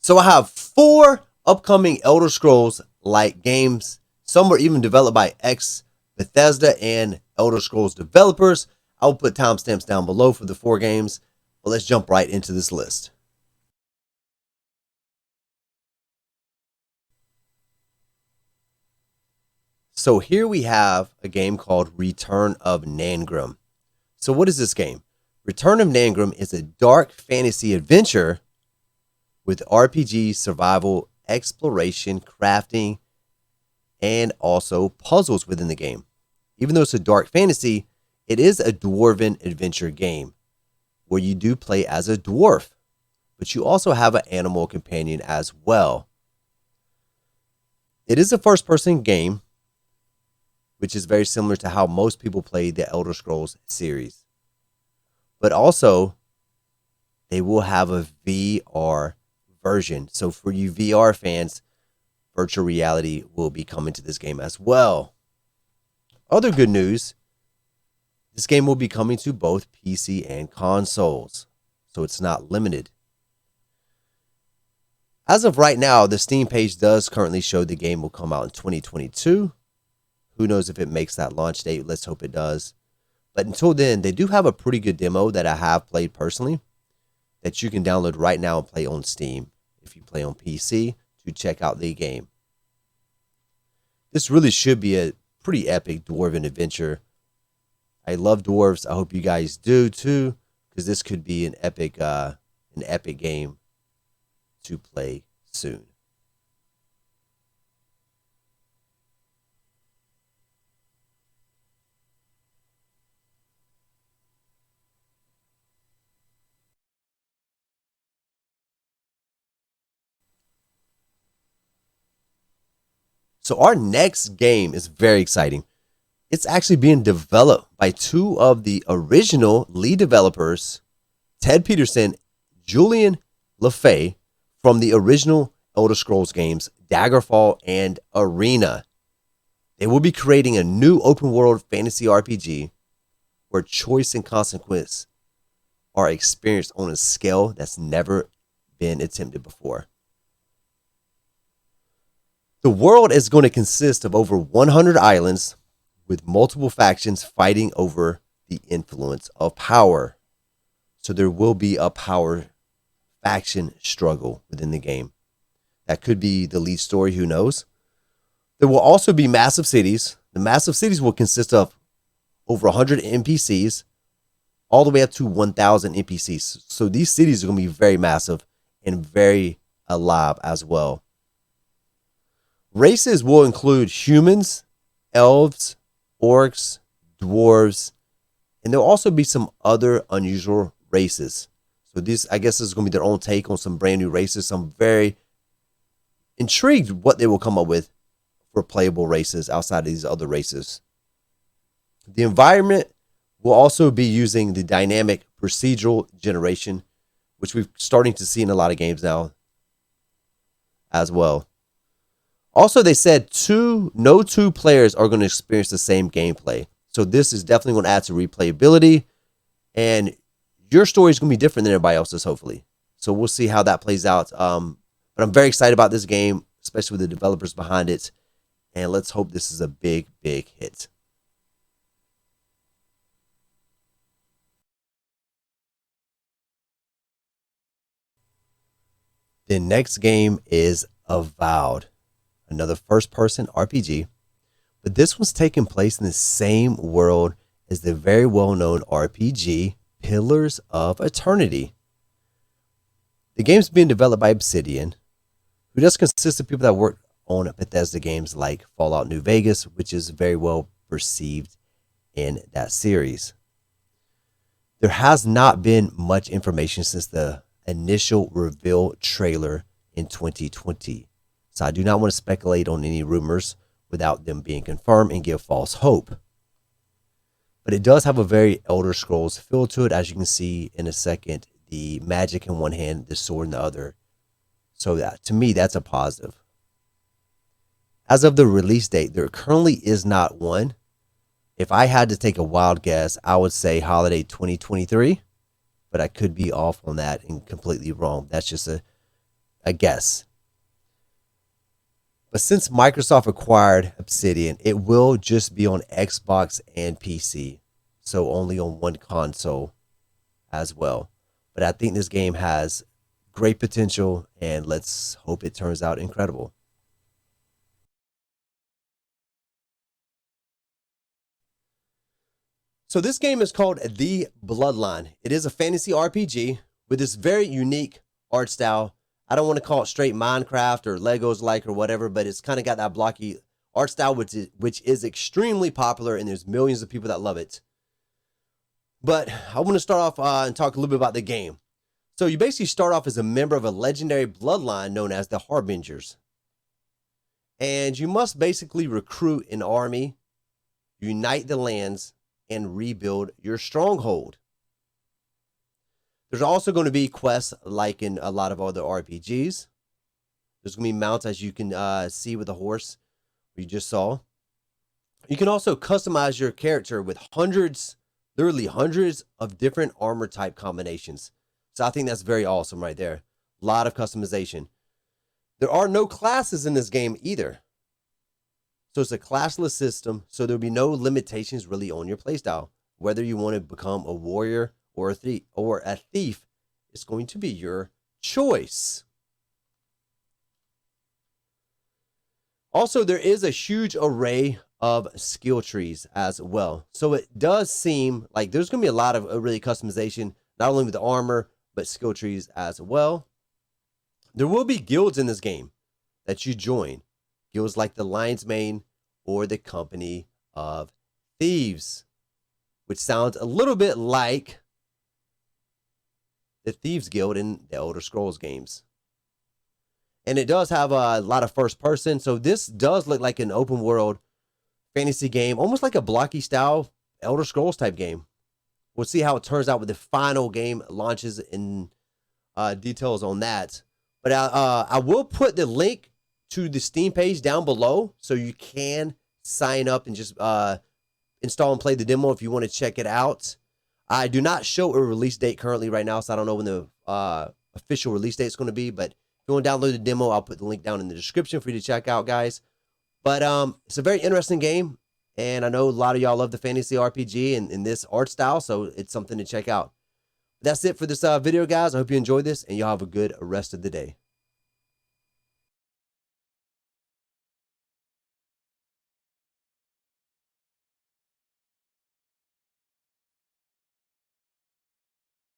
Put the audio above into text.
So I have 4 upcoming Elder Scrolls like games. Some were even developed by ex-Bethesda and Elder Scrolls developers. I'll put timestamps down below for the 4 games, but let's jump right into this list. So here we have a game called Return of Nangrim. So what is this game? Return of Nangrim is a dark fantasy adventure with RPG, survival, exploration, crafting, and also puzzles within the game. Even though it's a dark fantasy, it is a dwarven adventure game where you do play as a dwarf, but you also have an animal companion as well. It is a first-person game, which is very similar to how most people play the Elder Scrolls series. But also, they will have a VR version. So for you VR fans, virtual reality will be coming to this game as well. Other good news, this game will be coming to both PC and consoles, so it's not limited. As of right now, the Steam page does currently show the game will come out in 2022. Who knows if it makes that launch date? Let's hope it does. But until then, they do have a pretty good demo that I have played personally that you can download right now and play on Steam if you play on PC to check out the game. This really should be a pretty epic dwarven adventure. I love dwarves. I hope you guys do too, because this could be an epic game to play soon. So our next game is very exciting. It's actually being developed by 2 of the original lead developers, Ted Peterson, Julian LaFay, from the original Elder Scrolls games, Daggerfall and Arena. They will be creating a new open world fantasy RPG where choice and consequence are experienced on a scale that's never been attempted before. The world is going to consist of over 100 islands with multiple factions fighting over the influence of power. So there will be a power faction struggle within the game. That could be the lead story, who knows? There will also be massive cities. The massive cities will consist of over 100 NPCs, all the way up to 1,000 NPCs. So these cities are going to be very massive and very alive as well. Races will include humans, elves, orcs, dwarves, and there'll also be some other unusual races. So this, I guess, is going to be their own take on some brand new races. So I'm very intrigued what they will come up with for playable races outside of these other races. The environment will also be using the dynamic procedural generation, which we're starting to see in a lot of games now as well. Also, they said no two players are going to experience the same gameplay. So this is definitely going to add to replayability, and your story is going to be different than everybody else's, hopefully. So we'll see how that plays out. But I'm very excited about this game, especially with the developers behind it. And let's hope this is a big, big hit. The next game is Avowed, another first-person RPG, but this one's taking place in the same world as the very well-known RPG Pillars of Eternity. The game's being developed by Obsidian, who does consist of people that work on Bethesda games like Fallout New Vegas, which is very well perceived in that series. There has not been much information since the initial reveal trailer in 2020. So I do not want to speculate on any rumors without them being confirmed and give false hope. But it does have a very Elder Scrolls feel to it, as you can see in a second. The magic in one hand, the sword in the other. So that, to me, that's a positive. As of the release date, there currently is not one. If I had to take a wild guess, I would say holiday 2023. But I could be off on that and completely wrong. That's just I guess. But since Microsoft acquired Obsidian, it will just be on Xbox and PC. So only on one console as well. But I think this game has great potential, and let's hope it turns out incredible. So this game is called The Bloodline. It is a fantasy RPG with this very unique art style. I don't want to call it straight Minecraft or Legos like or whatever, but it's kind of got that blocky art style, which is extremely popular, and there's millions of people that love it. But I want to start off and talk a little bit about the game. So you basically start off as a member of a legendary bloodline known as the Harbingers. And you must basically recruit an army, unite the lands, and rebuild your stronghold. There's also going to be quests like in a lot of other RPGs. There's going to be mounts, as you can see with the horse you just saw. You can also customize your character with literally hundreds of different armor type combinations. So I think that's very awesome right there. A lot of customization. There are no classes in this game either. So it's a classless system, so there'll be no limitations really on your playstyle. Whether you want to become a warrior or a thief, it's going to be your choice. Also, there is a huge array of skill trees as well. So it does seem like there's going to be a lot of really customization, not only with the armor, but skill trees as well. There will be guilds in this game that you join. Guilds like the Lion's Mane or the Company of Thieves, which sounds a little bit like the Thieves Guild in the Elder Scrolls games. And it does have a lot of first person, so this does look like an open world fantasy game, almost like a blocky style Elder Scrolls type game. We'll see how it turns out when the final game launches in details on that. But I will put the link to the Steam page down below, so you can sign up and just install and play the demo if you want to check it out. I do not show a release date currently right now, so I don't know when the official release date is going to be. But if you want to download the demo, I'll put the link down in the description for you to check out, guys. But it's a very interesting game, and I know a lot of y'all love the fantasy RPG and this art style, so it's something to check out. That's it for this video, guys. I hope you enjoyed this, and y'all have a good rest of the day.